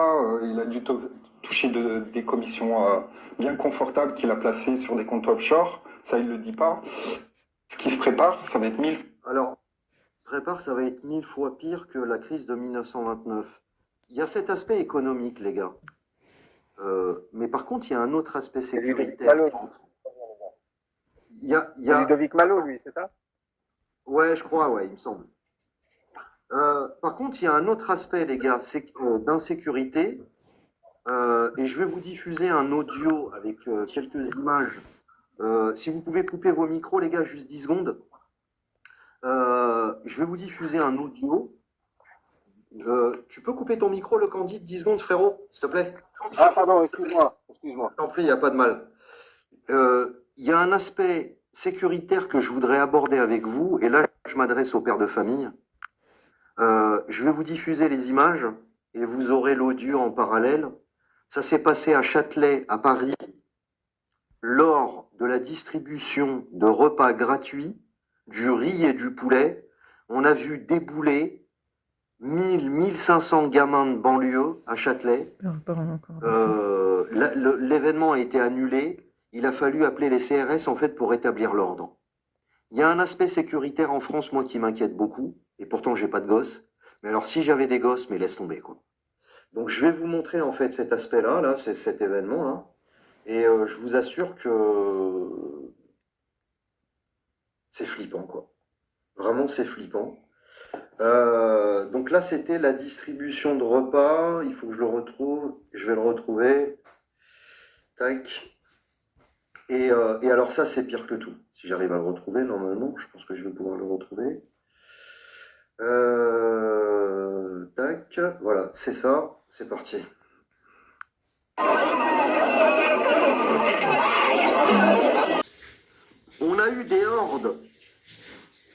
Il a dû toucher des commissions bien confortables qu'il a placées sur des comptes offshore. Ça, il ne le dit pas. Ce qui se prépare, ça va être mille. Alors, prépare, ça va être 1000 fois pire que la crise de 1929. Il y a cet aspect économique, les gars. Mais par contre, il y a un autre aspect sécuritaire. C'est Ludovic Malo, lui, c'est ça? Ouais, je crois, ouais, il me semble. Par contre, il y a un autre aspect, les gars, c'est d'insécurité. Et je vais vous diffuser un audio avec quelques images. Si vous pouvez couper vos micros, les gars, juste 10 secondes. Je vais vous diffuser un audio. Tu peux couper ton micro, le Candide, 10 secondes, frérot, s'il te plaît? Ah, pardon, excuse-moi. T'en prie, il n'y a pas de mal. Il y a un aspect sécuritaire que je voudrais aborder avec vous, et là, je m'adresse aux pères de famille. Je vais vous diffuser les images, et vous aurez l'audio en parallèle. Ça s'est passé à Châtelet, à Paris, lors de la distribution de repas gratuits, du riz et du poulet. On a vu débouler 1500 gamins de banlieue à Châtelet. L'événement a été annulé. Il a fallu appeler les CRS en fait pour rétablir l'ordre. Il y a un aspect sécuritaire en France, moi, qui m'inquiète beaucoup. Et pourtant, j'ai pas de gosses. Mais alors, si j'avais des gosses, mais laisse tomber, quoi. Donc, je vais vous montrer en fait cet aspect-là, là, c'est cet événement-là. Et je vous assure que c'est flippant, quoi. Vraiment, c'est flippant. Donc là, c'était la distribution de repas. Il faut que je le retrouve. Je vais le retrouver. Tac. Et alors ça, c'est pire que tout. Si j'arrive à le retrouver, normalement, je pense que je vais pouvoir le retrouver. Tac. Voilà, c'est ça. C'est parti. On a eu des hordes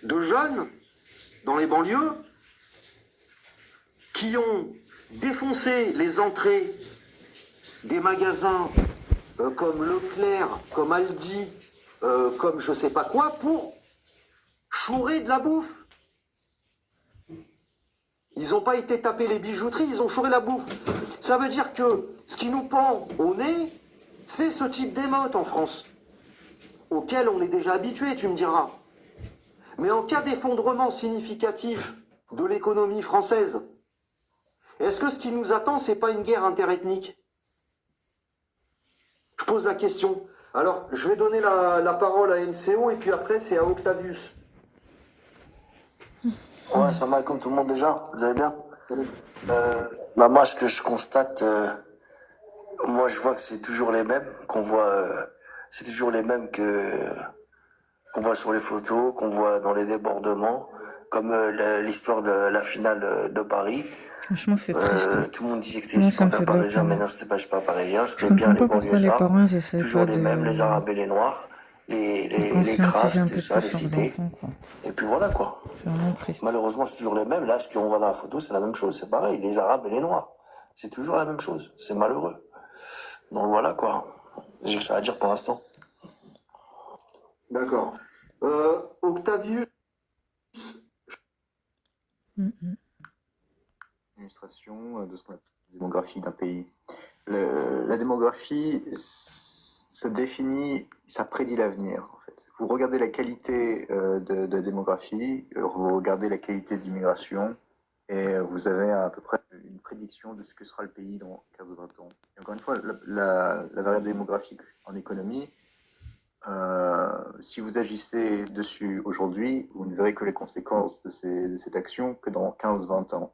de jeunes dans les banlieues qui ont défoncé les entrées des magasins comme Leclerc, comme Aldi, comme je sais pas quoi, pour chourer de la bouffe. Ils n'ont pas été taper les bijouteries, ils ont chouré la bouffe. Ça veut dire que ce qui nous pend au nez, c'est ce type d'émeute en France, auquel on est déjà habitué, tu me diras. Mais en cas d'effondrement significatif de l'économie française, est-ce que ce qui nous attend, c'est pas une guerre interethnique? Je pose la question. Alors, je vais donner la parole à MCO et puis après, c'est à Octavius. Ouais, ça va comme tout le monde déjà, vous allez bien? Bah moi, ce que je constate, moi je vois que c'est toujours les mêmes qu'on voit, c'est toujours les mêmes qu'on voit sur les photos, qu'on voit dans les débordements, comme l'histoire de la finale de Paris. Franchement, c'est triste. Tout le monde disait que c'était supporter parisien, mais non, c'était pas parisien, c'était bien les banlieusards, toujours les mêmes, les Arabes et les Noirs, les crasses, tout ça, les cités. Et puis voilà quoi. Malheureusement, c'est toujours les mêmes. Là, ce qu'on voit dans la photo, c'est la même chose. C'est pareil, les Arabes et les Noirs. C'est toujours la même chose. C'est malheureux. Donc voilà quoi. J'ai que ça à dire pour l'instant. D'accord. Octavius. Illustration de ce qu'on appelle la démographie d'un pays. La démographie, ça définit, ça prédit l'avenir. En fait. Vous regardez la qualité de la démographie, vous regardez la qualité de l'immigration, et vous avez à peu près une prédiction de ce que sera le pays dans 15 ou 20 ans. Et encore une fois, la variable démographique en économie, si vous agissez dessus aujourd'hui, vous ne verrez que les conséquences de cette action que dans 15-20 ans.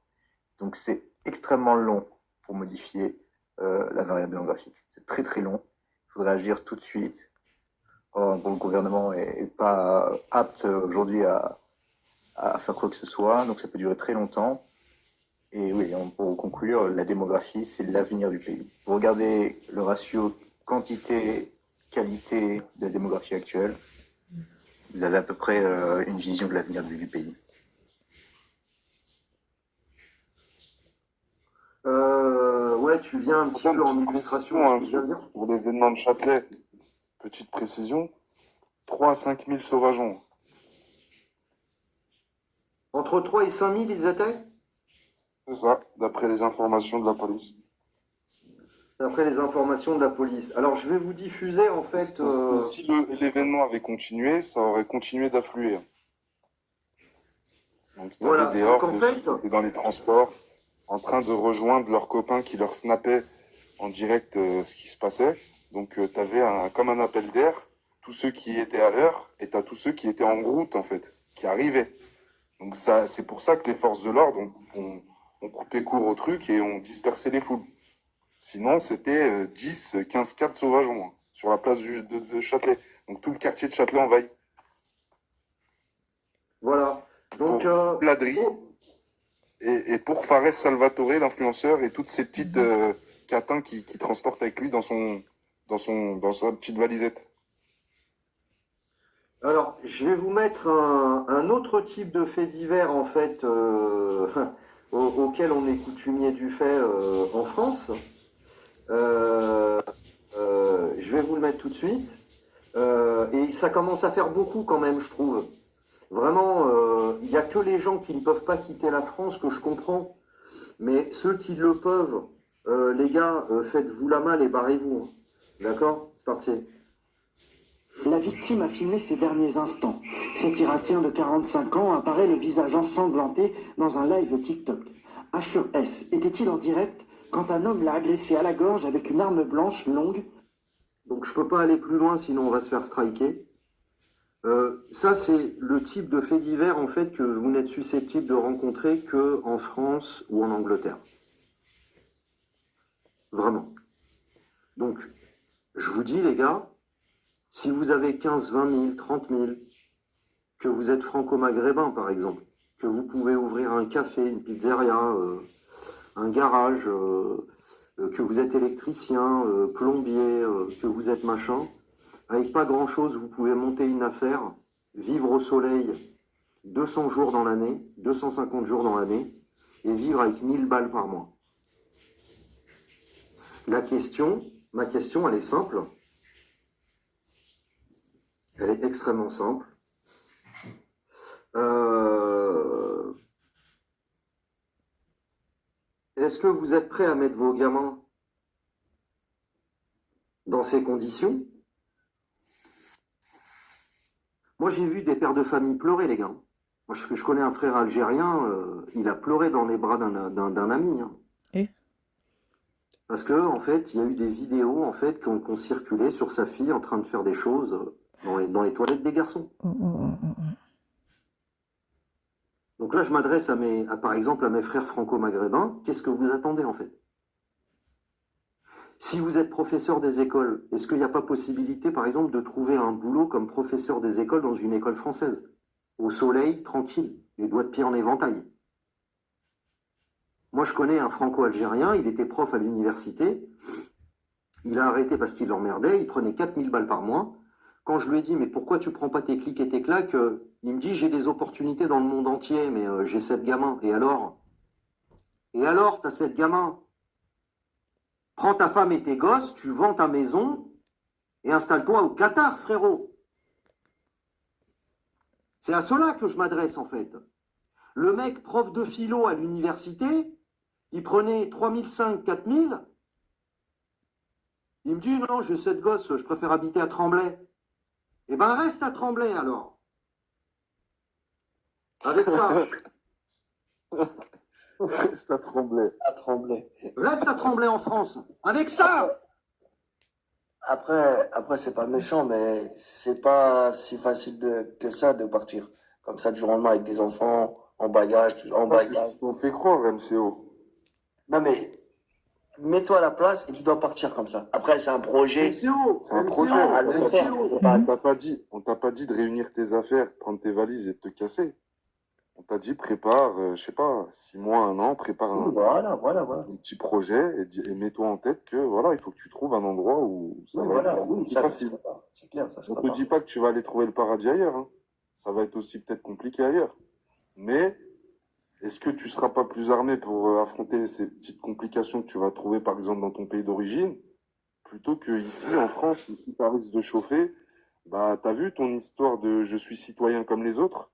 Donc c'est extrêmement long pour modifier la variable démographique. C'est très très long. Il faudrait agir tout de suite. Bon, le gouvernement est pas apte aujourd'hui à faire quoi que ce soit, donc ça peut durer très longtemps. Et oui, pour conclure, la démographie, c'est l'avenir du pays. Vous regardez le ratio quantité-qualité de la démographie actuelle, vous avez à peu près une vision de l'avenir du pays. Ouais, tu viens un petit peu en illustration. Pour l'événement de Châtelet, petite précision, 3 à 5 000 sauvageons. Entre 3 et 5 000, ils étaient? C'est ça, d'après les informations de la police. d'après les informations de la police. Alors, je vais vous diffuser, en fait... Si l'événement avait continué, ça aurait continué d'affluer. Donc, tu avais des hordes aussi qui étaient dans les transports, en train de rejoindre leurs copains qui leur snappaient en direct ce qui se passait. Donc, tu avais comme un appel d'air, tous ceux qui étaient à l'heure, et tu as tous ceux qui étaient en route, en fait, qui arrivaient. Donc, c'est pour ça que les forces de l'ordre ont coupé court au truc et ont dispersé les foules. Sinon, c'était 10, 15 cadres sauvages au moins, sur la place de Châtelet. Donc, tout le quartier de Châtelet envahi. Voilà. Donc, pour Bladry et pour Fares Salvatore, l'influenceur, et toutes ces petites catins qui transportent avec lui dans sa petite valisette. Alors, je vais vous mettre un autre type de fait divers, en fait, auquel on est coutumier du fait en France. Je vais vous le mettre tout de suite. Et ça commence à faire beaucoup quand même, je trouve. Vraiment, il n'y a que les gens qui ne peuvent pas quitter la France que je comprends. Mais ceux qui le peuvent, les gars, faites-vous la malle et barrez-vous. Hein. D'accord? C'est parti. La victime a filmé ses derniers instants. Cet Irakien de 45 ans apparaît le visage ensanglanté dans un live TikTok. Asher S. était-il en direct quand un homme l'a agressé à la gorge avec une arme blanche longue? Donc je peux pas aller plus loin, sinon on va se faire striker. Ça, c'est le type de fait divers, en fait, que vous n'êtes susceptible de rencontrer qu'en France ou en Angleterre. Vraiment. Donc, je vous dis, les gars, si vous avez 15, 20 000, 30 000, que vous êtes franco-maghrébin, par exemple, que vous pouvez ouvrir un café, une pizzeria, un garage, que vous êtes électricien, plombier, que vous êtes machin, avec pas grand-chose, vous pouvez monter une affaire, vivre au soleil 200 jours dans l'année, 250 jours dans l'année, et vivre avec 1000 balles par mois. Ma question, elle est simple. Elle est extrêmement simple. Est-ce que vous êtes prêts à mettre vos gamins dans ces conditions? Moi, j'ai vu des pères de famille pleurer, les gars. Moi, je connais un frère algérien, il a pleuré dans les bras d'un ami. Hein. Et parce que, en fait, il y a eu des vidéos en fait, qui ont circulé sur sa fille en train de faire des choses dans les toilettes des garçons. Donc là, je m'adresse par exemple à mes frères franco-maghrébins. Qu'est-ce que vous attendez, en fait? Si vous êtes professeur des écoles, est-ce qu'il n'y a pas possibilité, par exemple, de trouver un boulot comme professeur des écoles dans une école française? Au soleil, tranquille, les doigts de pied en éventail. Moi, je connais un franco-algérien, il était prof à l'université. Il a arrêté parce qu'il l'emmerdait, il prenait 4000 balles par mois. Quand je lui ai dit, mais pourquoi tu prends pas tes clics et tes claques? Il me dit, j'ai des opportunités dans le monde entier, mais j'ai 7 gamins. Et alors? Et alors, t'as 7 gamins? Prends ta femme et tes gosses, tu vends ta maison et installe-toi au Qatar, frérot. C'est à cela que je m'adresse, en fait. Le mec, prof de philo à l'université, il prenait 3005, 4000. Il me dit, non, j'ai 7 gosses, je préfère habiter à Tremblay. Eh ben, reste à Tremblay, alors. Avec ça. Reste à Tremblay. À Tremblay. Reste à Tremblay en France. Avec ça. Après, c'est pas méchant, mais c'est pas si facile que ça de partir. Comme ça, du jour au lendemain, avec des enfants, en bagage, en C'est bagage. ce qu'on fait croire, MCO. Non, mais mets-toi à la place et tu dois partir comme ça. Après, c'est un projet. MCO. C'est un projet. à long terme. C'est pas- On t'a pas dit de réunir tes affaires, prendre tes valises et de te casser. On t'a dit prépare, je sais pas, 6 mois, 1 an, prépare Voilà. un petit projet et mets-toi en tête que voilà, il faut que tu trouves un endroit où ça Oui, va voilà, être oui, plus ça se facile. prépare. C'est clair, ça se On te prépare. dit pas que tu vas aller trouver le paradis ailleurs. Hein. Ça va être aussi peut-être compliqué ailleurs. Mais est-ce que tu seras pas plus armé pour affronter ces petites complications que tu vas trouver par exemple dans ton pays d'origine, plutôt que ici en France, où si ça risque de chauffer, bah t'as vu ton histoire de je suis citoyen comme les autres,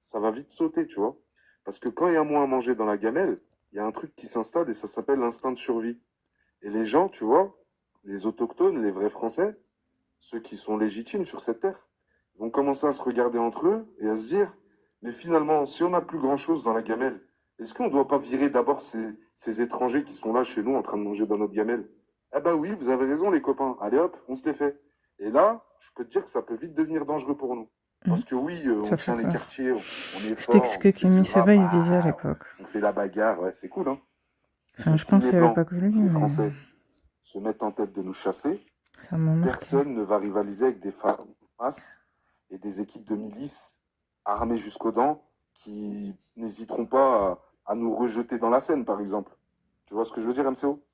ça va vite sauter, tu vois. Parce que quand il y a moins à manger dans la gamelle, il y a un truc qui s'installe et ça s'appelle l'instinct de survie. Et les gens, tu vois, les autochtones, les vrais Français, ceux qui sont légitimes sur cette terre, vont commencer à se regarder entre eux et à se dire, mais finalement, si on n'a plus grand-chose dans la gamelle, est-ce qu'on ne doit pas virer d'abord ces étrangers qui sont là chez nous en train de manger dans notre gamelle? Ah bah oui, vous avez raison les copains, allez hop, on se les fait. Et là, je peux te dire que ça peut vite devenir dangereux pour nous. Parce que oui, on tient les quartiers, on est fort, C'était ce que Kémy Séba il disait à l'époque. on fait la bagarre, ouais, c'est cool, hein. Enfin, Mais je si pense les qu'il n'y avait Blancs, pas que lui, si les mais Français se mettent en tête de nous chasser, ça m'a marqué. personne ne va rivaliser avec des FAMAS et des équipes de milices armées jusqu'aux dents qui n'hésiteront pas à nous rejeter dans la Seine, par exemple. Tu vois ce que je veux dire, MCO?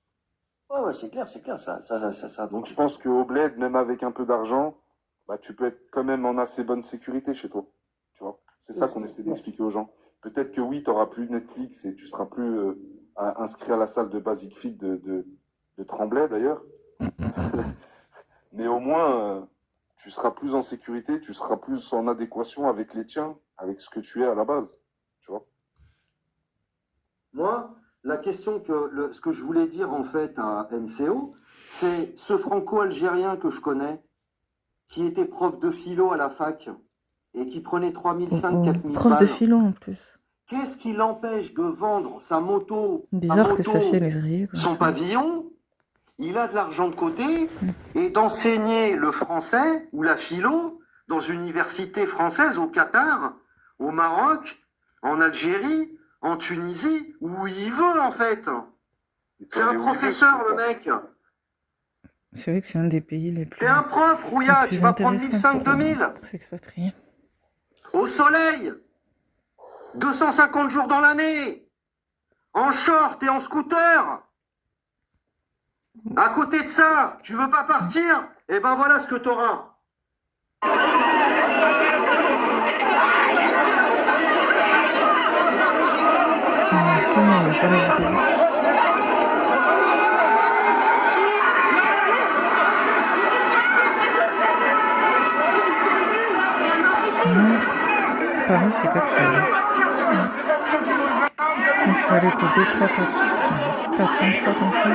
Ouais, c'est clair, ça. Donc, Je pense qu'au bled, même avec un peu d'argent, bah, tu peux être quand même en assez bonne sécurité chez toi. Tu vois? C'est ça qu'on essaie d'expliquer aux gens. Peut-être que oui, tu n'auras plus Netflix et tu seras plus inscrit à la salle de Basic Fit de Tremblay, d'ailleurs. Mais au moins, tu seras plus en sécurité, tu seras plus en adéquation avec les tiens, avec ce que tu es à la base. Tu vois? Moi, la question ce que je voulais dire en fait à MCO, c'est ce franco-algérien que je connais, qui était prof de philo à la fac et qui prenait 3500, 4000 Prof de balles. philo en plus. Qu'est-ce qui l'empêche de vendre sa moto, Bizarre que ça fait lévrier. son pavillon? Il a de l'argent de côté et d'enseigner le français ou la philo dans une université française au Qatar, au Maroc, en Algérie, en Tunisie, où il veut en fait. C'est un professeur le mec. C'est vrai que c'est un des pays les plus. T'es un prof, Rouya, tu vas prendre 1500, 2000. S'expatrier. Au soleil, 250 jours dans l'année, en short et en scooter. À côté de ça, tu veux pas partir? Eh ben voilà ce que t'auras. Paris, c'est quelque chose. Il faut aller côté 3, 4, 5 fois comme ça.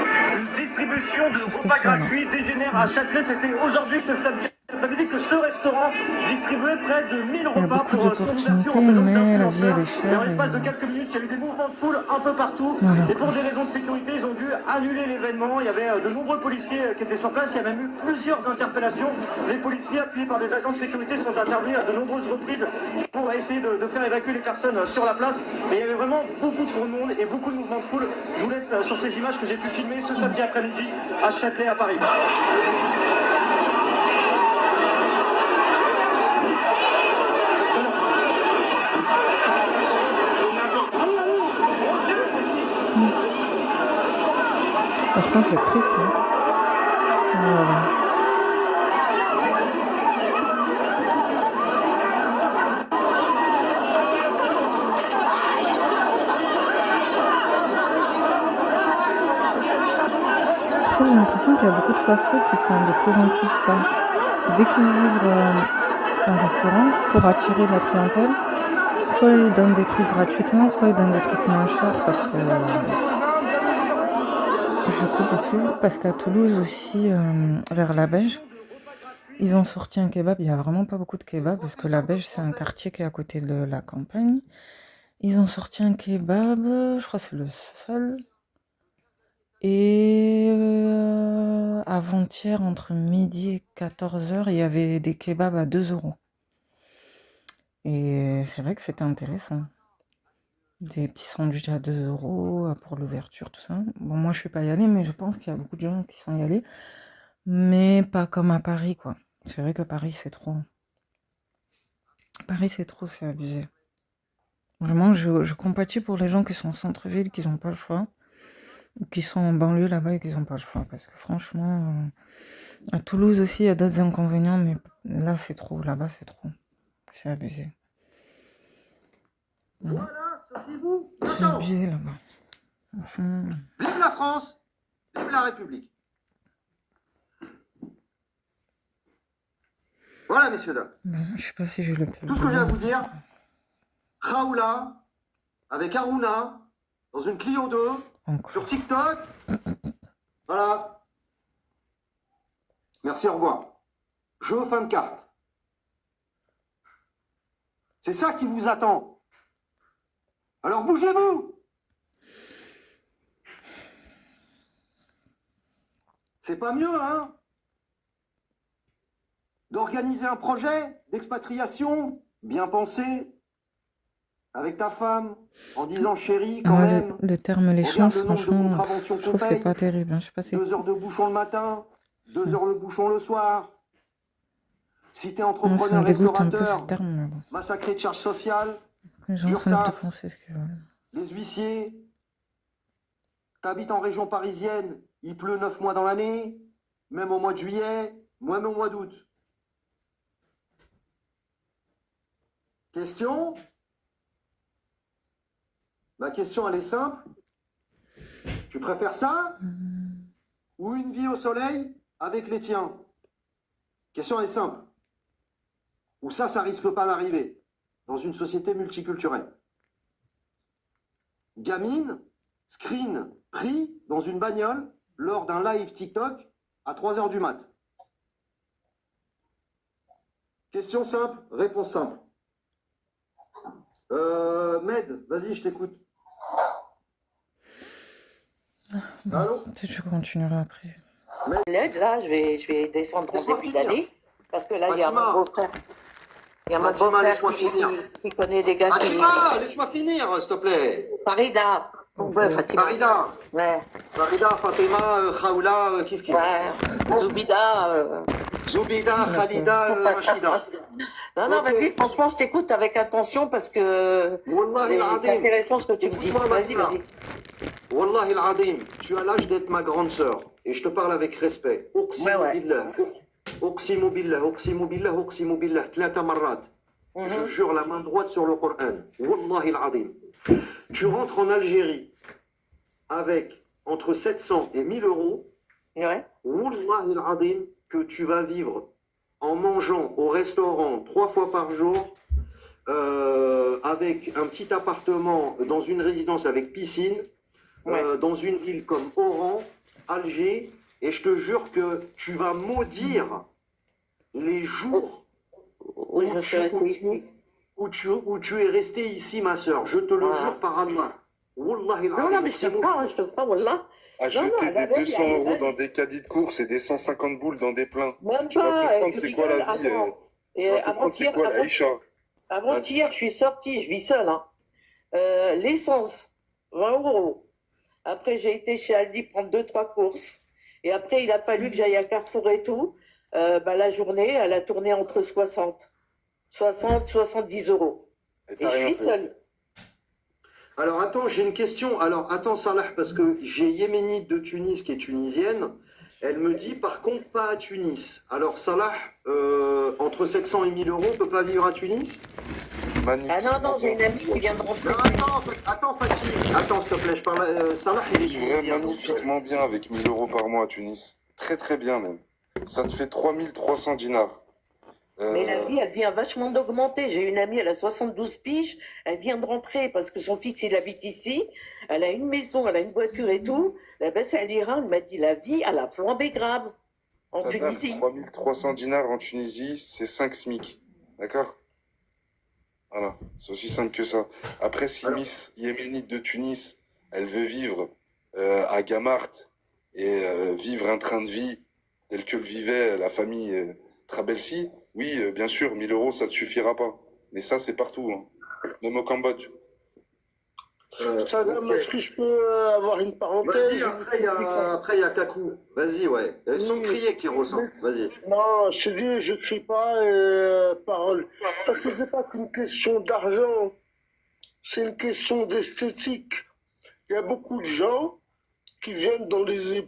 Distribution de repas gratuits dégénère à Châtelet. C'était aujourd'hui ce samedi. Ça veut dire que ce restaurant distribuait près de 1000 repas pour son ouverture. Mais la vie elle est chère. En l'espace de quelques minutes, il y a eu des mouvements de foule un peu partout. Voilà. Et pour des raisons de sécurité, ils ont dû annuler l'événement. Il y avait de nombreux policiers qui étaient sur place. Il y a même eu plusieurs interpellations. Les policiers, appuyés par des agents de sécurité, sont intervenus à de nombreuses reprises pour essayer de faire évacuer les personnes sur la place. Mais il y avait vraiment beaucoup trop de monde et beaucoup de mouvements de foule. Je vous laisse sur ces images que j'ai pu filmer ce samedi après-midi à Châtelet, à Paris. Franchement, c'est triste. Hein. Voilà. Après, j'ai l'impression qu'il y a beaucoup de fast-food qui font de plus en plus ça. Dès qu'ils ouvrent un restaurant pour attirer de la clientèle, soit ils donnent des trucs gratuitement, soit ils donnent des trucs moins chers parce que... Je coupe dessus parce qu'à Toulouse aussi, vers la Beige, ils ont sorti un kebab. Il n'y a vraiment pas beaucoup de kebab parce que la Beige, c'est un quartier qui est à côté de la campagne. Ils ont sorti un kebab, je crois que c'est le seul. Et avant-hier, entre midi et 14h, il y avait des kebabs à 2 €. Et c'est vrai que c'était intéressant. Des petits sandwichs à 2 € pour l'ouverture, tout ça. Bon, moi, je suis pas y allée, mais je pense qu'il y a beaucoup de gens qui sont y allés. Mais pas comme à Paris, quoi. C'est vrai que Paris, c'est trop. Paris, c'est trop, c'est abusé. Vraiment, je compatis pour les gens qui sont au centre-ville, qui n'ont pas le choix. Ou qui sont en banlieue là-bas et qui n'ont pas le choix. Parce que franchement, à Toulouse aussi, il y a d'autres inconvénients, mais là, c'est trop. Là-bas, c'est trop. C'est abusé. Voilà, sortez-vous. C'est abusé là-bas. Enfin... Vive la France, vive la République. Voilà, messieurs, dames. Ben, je sais pas si je le peux. Tout ce que j'ai à vous dire, Raoula, avec Aruna, dans une Clio 2, Encore. sur TikTok, Voilà. Merci, au revoir. Jeu aux fins de carte. C'est ça qui vous attend. Alors bougez-vous. C'est pas mieux, hein, d'organiser un projet d'expatriation bien pensé avec ta femme en disant chérie quand même. Le terme les regarde chances, le nombre de franchement, contraventions je qu'on trouve que c'est paye. pas terrible. Hein. Je sais pas 2 heures de bouchon le matin, 2 heures le bouchon le soir. Si t'es Moi, ça entrepreneur, me dégoûte un peu ce restaurateur, terme. Mais bon. massacré de charges sociales, Les gens peuvent te l'URSSAF, penser ce qu'ils veulent. les huissiers, t'habites en région parisienne, il pleut 9 mois dans l'année, même au mois de juillet, même au mois d'août. Question? La question, elle est simple. Tu préfères ça ou une vie au soleil avec les tiens? Question, elle est simple. Ou ça risque pas d'arriver dans une société multiculturelle. Gamine, screen, pris dans une bagnole lors d'un live TikTok à 3 heures du mat. Question simple, réponse simple. Med, vas-y, je t'écoute. Bon, allô? peut-être je continuerai après. Là, je vais descendre en Laisse-moi début finir. d'année. Parce que là, il y a Fatima. mon beau-frère. Il y a mon Fatima, beau-frère laisse-moi finir. qui connaît des gars qui... Fatima, laisse-moi finir, s'il te plaît. Farida. Ouais, Fatima. Farida. Ouais. Farida, Fatima, Khaoula, kif kif. Ouais. Zoubida. Zoubida, Khalida, Rachida. Non, Ok. vas-y, franchement, je t'écoute avec attention parce que Wallahi c'est al-Azim. intéressant ce que tu me dis. Écoute-moi, Vas-y, Fatima. vas-y. Wallahi al-Azim, tu as l'âge d'être ma grande sœur. Et je te parle avec respect. Uqsimu billah. Uqsimu billah, uqsimu billah, uqsimu billah. 3 marrat. Je jure la main droite sur le Coran. Wallahi al-Azim. Tu rentres en Algérie avec entre 700 et 1000 euros. Ouais. Wallahi al-Azim, que tu vas vivre en mangeant au restaurant 3 fois par jour, avec un petit appartement dans une résidence avec piscine, dans une ville comme Oran, Alger, et je te jure que tu vas maudire les jours où tu es resté ici, ma soeur. Je te le jure par Allah. Wallahi Non, non, mais je te crois, Wallah. Acheter non, des 200 euros dans des caddies de course et des 150 boules dans des pleins. Tu vas comprendre c'est quoi la vie. Tu vas comprendre c'est quoi l'Aïcha. Avant-hier, je suis sortie, je vis seule. Hein. L'essence, 20 euros. Après, j'ai été chez Aldi prendre 2-3 courses. Et après, il a fallu que j'aille à Carrefour et tout. La journée, elle a tourné entre 70 euros. Et je suis seule. Alors attends, j'ai une question. Alors attends Salah, parce que j'ai Yéménite de Tunis qui est tunisienne. Elle me dit par contre pas à Tunis. Alors Salah, entre 700 et 1000 euros, on peut pas vivre à Tunis? Ah non, j'ai une amie qui vient de rentrer. Attends Fatih, attends s'il te plaît, je parle. Salah, il est vivrais magnifiquement bien avec 1000 euros par mois à Tunis. Très très bien même. Ça te fait 3300 dinars. Mais la vie, elle vient vachement d'augmenter. J'ai une amie, elle a 72 piges, elle vient de rentrer parce que son fils, il habite ici. Elle a une maison, elle a une voiture et tout. La baisse à l'Iran, elle m'a dit, la vie, elle a flambé grave en Tunisie. 3300 dinars en Tunisie, c'est 5 SMIC. D'accord? Voilà, c'est aussi simple que ça. Après, si Miss Yéménite de Tunis, elle veut vivre à Gamart et vivre un train de vie tel que le vivait la famille Trabelsi, oui, bien sûr, 1000 euros, ça ne te suffira pas. Mais ça, c'est partout, hein. Même au Cambodge. Saddam, est-ce que je peux avoir une parenthèse? Vas-y, après, il y a Kakou. Vas-y, ouais. Sans crier qui ressent. Vas-y. Non, je te dis, je crie pas, parole. Parce que c'est pas qu'une question d'argent. C'est une question d'esthétique. Il y a beaucoup de gens qui viennent dans les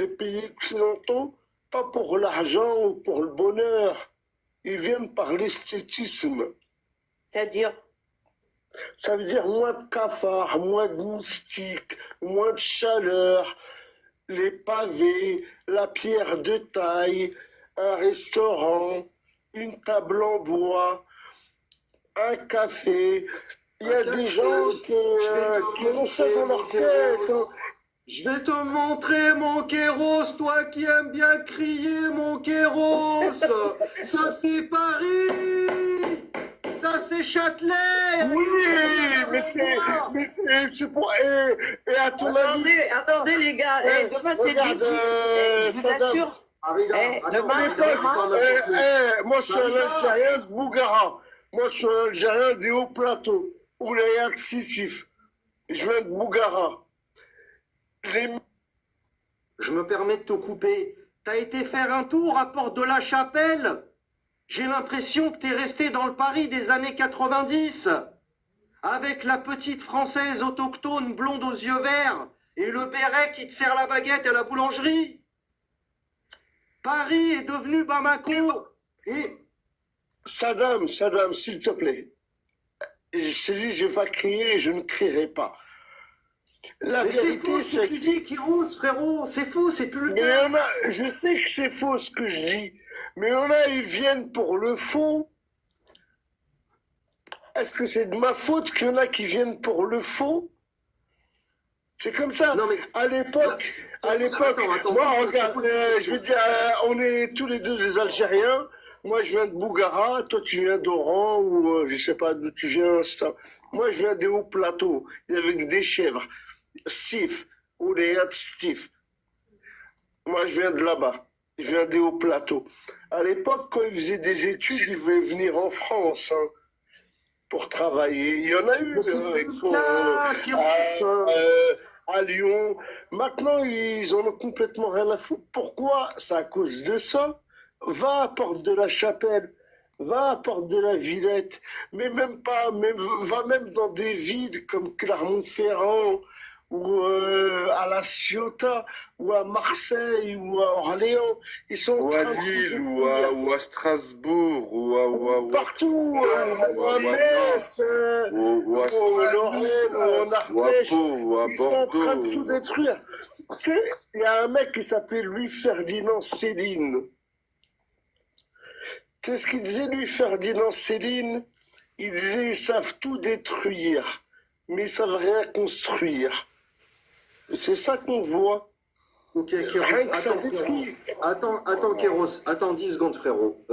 pays occidentaux, pas pour l'argent ou pour le bonheur. Ils viennent par l'esthétisme. C'est-à-dire? Ça veut dire moins de cafards, moins de moustiques, moins de chaleur, les pavés, la pierre de taille, un restaurant, une table en bois, un café. Il y a des gens qui ont ça dans leur tête. Hein. Je vais te montrer mon Kéros, toi qui aimes bien crier mon Kéros. Ça c'est Paris. Ça c'est Châtelet. Oui, mais c'est pour... Et à ton avis... Attendez les gars, demain c'est 18. Je vous assure. Moi, je suis un Algérien de Bougara. Moi, je suis un Algérien des hauts plateaux, où les accessifs. Je viens de Bougara. Je me permets de te couper. T'as été faire un tour à Porte de la Chapelle? J'ai l'impression que t'es resté dans le Paris des années 90. Avec la petite française autochtone blonde aux yeux verts et le béret qui te sert la baguette à la boulangerie. Paris est devenu Bamako. Et... Saddam, s'il te plaît. Je te dis, je vais pas crier et je ne crierai pas. La mais vérité, c'est faux ce que tu dis, Kéros, frérot. C'est faux, c'est plus le cas. Je sais que c'est faux ce que je dis. Mais ils viennent pour le faux. Est-ce que c'est de ma faute qu'il y en a qui viennent pour le faux? C'est comme ça. Non, mais à l'époque, moi, regarde, je veux dire, on est tous les deux des Algériens. Moi, je viens de Bougara, toi, tu viens d'Oran, ou je sais pas d'où tu viens. Ça. Moi, je viens des hauts plateaux, avec des chèvres, Stif, ou les Yad Stif. Moi, je viens de là-bas. Je viens des hauts plateaux. À l'époque, quand ils faisaient des études, ils voulaient venir en France pour travailler. Il y en a eu à Lyon. Maintenant, ils en ont complètement rien à foutre. Pourquoi? C'est à cause de ça. Va à Porte de la Chapelle, va à Porte de la Villette, mais même pas, va même dans des villes comme Clermont-Ferrand, ou à La Ciotat, ou à Marseille, ou à Orléans. Ils sont ou à Lille, ou à Strasbourg, ou partout, ou à Metz, ou à Lorraine, ou en Ardèche. Ils sont en train de tout détruire. Il y a un mec qui s'appelait Louis-Ferdinand Céline. C'est ce qu'il disait, Louis-Ferdinand Céline. Il disait, ils savent tout détruire, mais ils savent rien construire. C'est ça qu'on voit. Ok, Kéros, attends, Kéros, attends 10 secondes, frérot.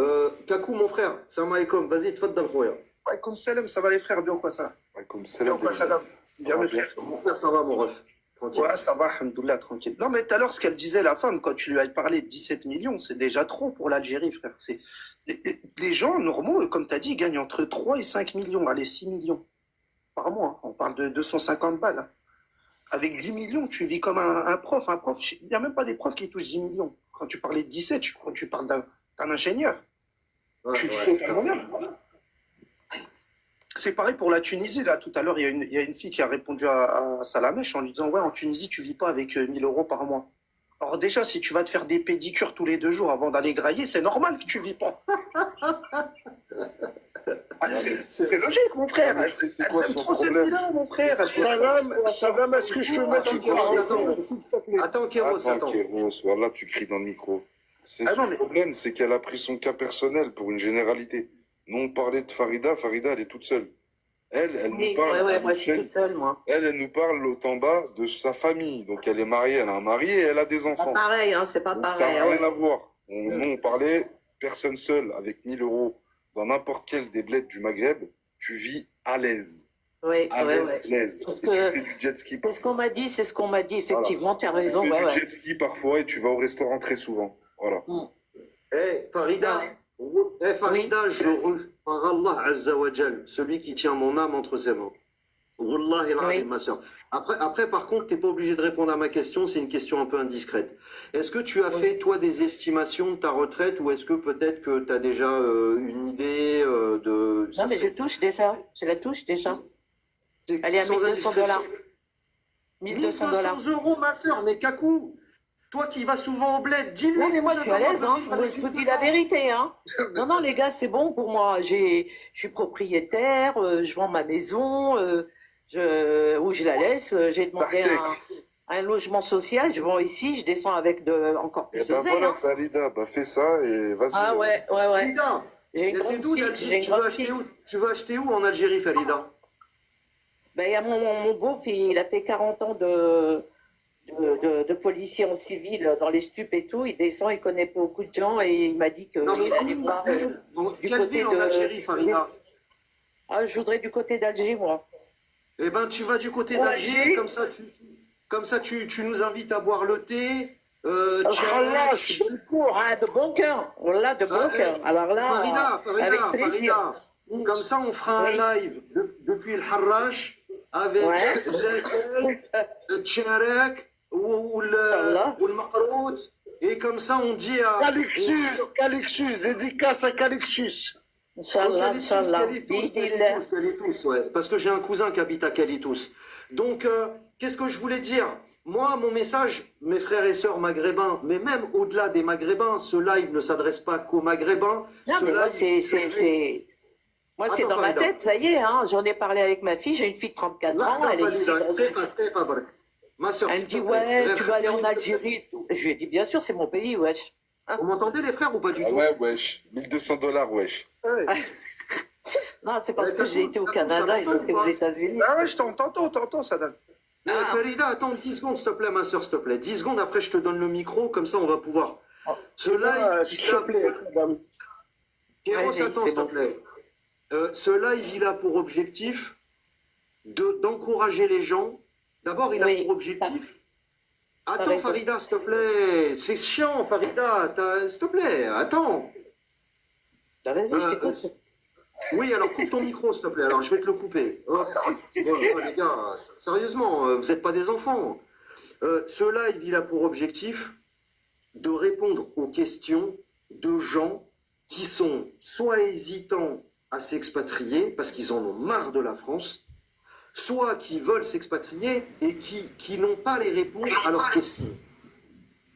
Kakou, mon frère, salam alaikum, vas-y, tfaddal khoya. Alaykoum salam, ça va les frères, bien quoi ça? Alaykoum salam. Bien mes frères. Mon frère, ça va, mon ref. Tranquille. Ouais, ça va, alhamdoulilah, tranquille. Non, mais tout à l'heure, ce qu'elle disait, la femme, quand tu lui as parlé de 17 millions, c'est déjà trop pour l'Algérie, frère. Les gens normaux, comme tu as dit, ils gagnent entre 3 et 5 millions, allez, 6 millions par mois. On parle de 250 balles. Avec 10 millions, tu vis comme un prof. Un prof, il n'y a même pas des profs qui touchent 10 millions. Quand tu parlais de 17, je crois que tu parles d'un ingénieur. Ouais, tu vis totalement bien. C'est pareil pour la Tunisie. Là, tout à l'heure, il y a une fille qui a répondu à Salamèche en lui disant « Ouais, en Tunisie, tu vis pas avec 1000 euros par mois. » Alors déjà, si tu vas te faire des pédicures tous les 2 jours avant d'aller grailler, c'est normal que tu vis pas. C'est logique, mon frère. Elle s'aime trop cette vie-là, mon frère. Salam, est-ce que je peux mettre une question? Attends, Kéros, attends. Kéros, voilà, tu cries dans le micro. Le problème, c'est qu'elle a pris son cas personnel pour une généralité. Nous, on parlait de Farida. Farida, elle est toute seule. Elle nous parle. Ouais, moi, je suis toute seule, moi. Elle nous parle en bas de sa famille. Donc, elle est mariée, elle a un mari et elle a des enfants. C'est pas pareil, hein, c'est pas donc, pareil. Ça n'a rien à voir. Nous, on parlait personne seule avec 1000 euros dans n'importe quel des bleds du Maghreb. Tu vis à l'aise. Oui, à l'aise. Parce et tu fais du jet ski. C'est ce qu'on m'a dit, effectivement, tu as raison. Tu fais du jet ski parfois et tu vas au restaurant très souvent. Voilà. Farida, par Allah Azza wa Jal, celui qui tient mon âme entre ses mains. Wallahi al-azim, ma soeur. Après, par contre, tu n'es pas obligé de répondre à ma question, c'est une question un peu indiscrète. Est-ce que tu as fait, toi, des estimations de ta retraite ou est-ce que peut-être que tu as déjà une idée de... Non, mais je touche déjà. Je la touche déjà. Elle est à 1200 $. 1200 euros, ma soeur, mais Kakou, toi qui vas souvent au bled, dis-lui. Non, mais moi, je suis à l'aise, hein. Je vous dis la vérité, hein. Non, les gars, c'est bon pour moi. Je suis propriétaire, je vends ma maison, où je la laisse. J'ai demandé un logement social, je vends ici, je descends avec encore plus de zèle. Voilà, Farida, fais ça et vas-y. Ah ouais. Farida, tu vas acheter où en Algérie, Farida? Il y a mon beau-fils, il a fait 40 ans de policiers en civil dans les stupes et tout. Il descend, il connaît beaucoup de gens et il m'a dit qu'il allait voir du côté en Algérie, Farida? Ah, je voudrais du côté d'Alger, moi. Eh ben, tu vas du côté d'Alger, comme ça tu nous invites à boire le thé. De bon cœur. Voilà, de bon cœur. Alors là, avec plaisir. Farida, comme ça, on fera un live depuis le Harrach avec le Tcherek ou le Maqrout. Et comme ça, on dit à... Calixus, dédicace à Calixus. Inch'Allah, Inch'Allah. Kalitus, ouais, parce que j'ai un cousin qui habite à Kalitus. Donc, qu'est-ce que je voulais dire? Moi, mon message, mes frères et sœurs maghrébins, mais même au-delà des maghrébins, ce live ne s'adresse pas qu'aux maghrébins. Non, mais moi, c'est dans ma tête, ça y est, hein. J'en ai parlé avec ma fille, j'ai une fille de 34 ans, elle est ici. Ma soeur, elle me dit, ouais, tu vas aller en Algérie. Je lui ai dit, bien sûr, c'est mon pays, wesh. Vous m'entendez, les frères, ou pas du tout? Ouais, wesh. $1200, wesh. Non, c'est parce que j'ai été au Canada et j'étais aux États-Unis. Ah ouais, je t'entends, Sadam. Farida, attends 10 secondes, s'il te plaît, ma soeur, s'il te plaît. 10 secondes, après, je te donne le micro, comme ça, on va pouvoir. Ce live, s'il te plaît, Sadam. Kéros, attends, s'il te plaît. Ce live, il a pour objectif d'encourager les gens. D'abord, il a pour objectif... Attends, Farida, s'il te plaît. C'est chiant, Farida. S'il te plaît, attends. Vas-y, je t'écoute. Oui, alors coupe ton micro, s'il te plaît. Alors, je vais te le couper. Les gars, sérieusement, vous n'êtes pas des enfants. Ce live, il a pour objectif de répondre aux questions de gens qui sont soit hésitants à s'expatrier parce qu'ils en ont marre de la France, soit qui veulent s'expatrier et qui n'ont pas les réponses à leurs questions.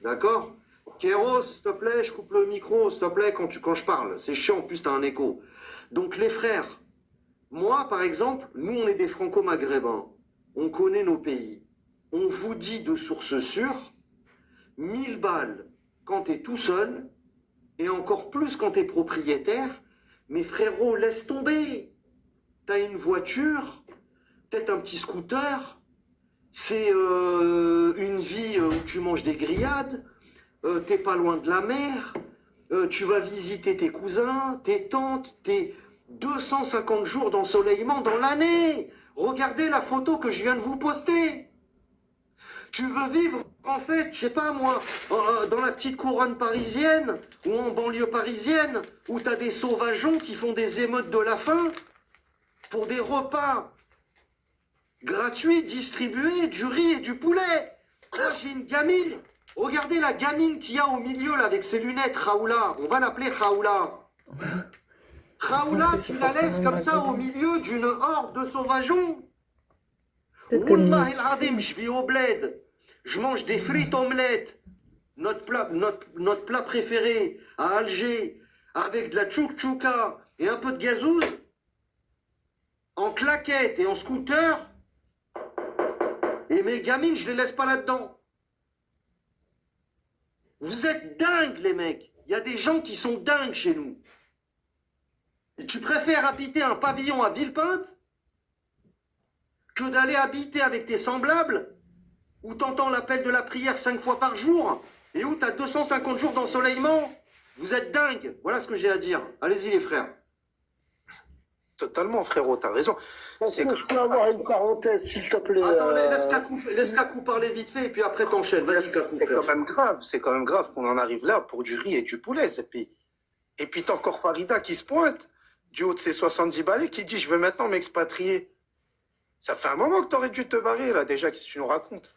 D'accord? Kéros, s'il te plaît, je coupe le micro, s'il te plaît, quand je parle. C'est chiant, en plus, t'as un écho. Donc, les frères, moi, par exemple, nous, on est des franco-maghrébins. On connaît nos pays. On vous dit de source sûre, 1000 balles quand t'es tout seul, et encore plus quand t'es propriétaire. Mais frérot, laisse tomber. T'as une voiture, peut-être un petit scooter, c'est une vie où tu manges des grillades, t'es pas loin de la mer, tu vas visiter tes cousins, tes tantes, tes 250 jours d'ensoleillement dans l'année. Regardez la photo que je viens de vous poster. Tu veux vivre, en fait, je sais pas moi, dans la petite couronne parisienne ou en banlieue parisienne, où t'as des sauvageons qui font des émeutes de la faim pour des repas gratuits distribués, du riz et du poulet. Moi, j'ai une gamine. Regardez la gamine qu'il y a au milieu là avec ses lunettes, Raoula. On va l'appeler Raoula. Raoula, tu la laisses comme ça au milieu d'une horde de sauvageons. Wallah el-Azim, je vis au bled. Je mange des frites omelettes. Notre plat préféré à Alger, avec de la tchouk-tchouka et un peu de gazouze, en claquette et en scooter. Et mes gamines, je les laisse pas là-dedans. Vous êtes dingues, les mecs. Il y a des gens qui sont dingues chez nous. Et tu préfères habiter un pavillon à Villepinte que d'aller habiter avec tes semblables où t'entends l'appel de la prière 5 fois par jour et où t'as 250 jours d'ensoleillement. Vous êtes dingues. Voilà ce que j'ai à dire. Allez-y, les frères. Totalement, frérot, t'as raison. Est-ce que je peux avoir une parenthèse, s'il te plaît? Attends, laisse Kakou parler vite fait et puis après t'enchaînes. C'est quand même grave qu'on en arrive là pour du riz et du poulet. Et puis t'as encore Farida qui se pointe du haut de ses 70 balais qui dit je veux maintenant m'expatrier. Ça fait un moment que t'aurais dû te barrer là déjà, qu'est-ce que tu nous racontes?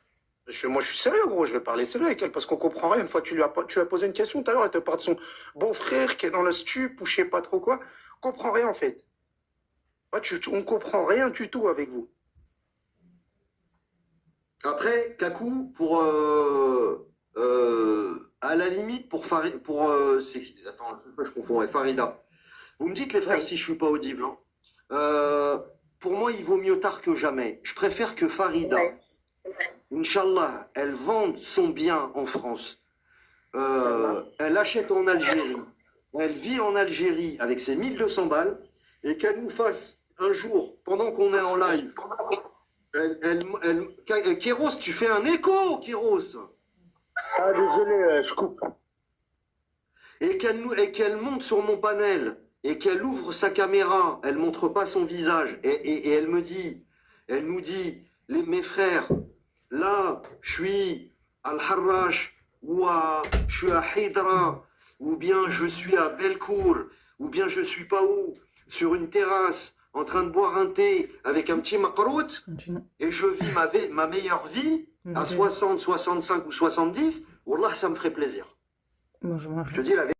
Moi je suis sérieux gros, je vais parler sérieux avec elle parce qu'on comprend rien. Une fois tu lui as posé une question tout à l'heure, elle te parle de son beau-frère qui est dans le stup ou je sais pas trop quoi. On comprend rien en fait. On comprend rien du tout avec vous. Après, Kakou, pour à la limite, attends, je confonds, Farida. Vous me dites, les frères, si je suis pas audible. Hein. Pour moi, il vaut mieux tard que jamais. Je préfère que Farida, Inch'Allah, elle vende son bien en France. Elle achète en Algérie. Elle vit en Algérie avec ses 1200 balles et qu'elle nous fasse un jour, pendant qu'on est en live, Kéros, tu fais un écho, Kéros. Ah, désolé, je coupe. Et qu'elle monte sur mon panel, et qu'elle ouvre sa caméra, elle montre pas son visage, et elle nous dit, mes frères, là, je suis à Al-Harrach, je suis à Hydra, ou bien je suis à Belcour, ou bien je suis pas où, sur une terrasse, en train de boire un thé avec un petit makrout, et je vis ma meilleure vie à 60, 65 ou 70, wallah, ça me ferait plaisir. Bon, je te dis la vérité.